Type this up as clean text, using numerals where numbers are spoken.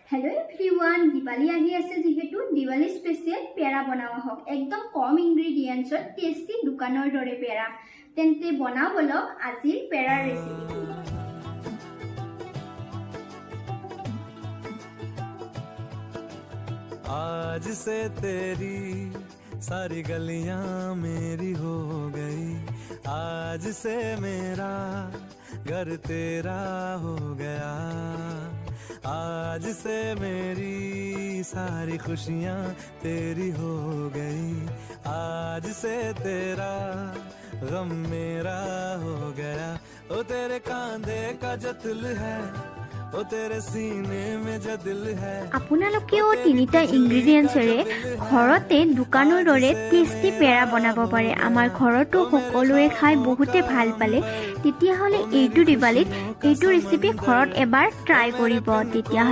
hello everyone Diwali आহি আছে যেহেতু Diwali special peda বনাওয়া হোক একদম কম ইনগ্রেডিয়েন্টছত টেস্টি দোকানৰ দৰে পেৰা তেন্তে বনাও বলক আজিৰ পেৰাৰ ৰেচিপি आज से तेरी सारी गलियां मेरी हो गई आज से मेरा घर तेरा हो गया आज से मेरी सारी खुशियां तेरी हो गई आज से तेरा गम मेरा हो गया ओ तेरे कांधे का जो दिल है ओ तेरे सीने में जो दिल है আপোনালোকেও তিনিটা ইনগ্রেডিয়েন্টসৰে ঘৰতে দোকানৰ দৰে টেস্টি পেৰা বনাব পাৰে আমাৰ ঘৰতো সকলোৱে খাই বহুতে ভাল পালে তেতিয়া হলে এইটো দিৱালীত এইটো ৰেচিপি ঘৰত এবাৰ ট্ৰাই কৰিব তেতিয়া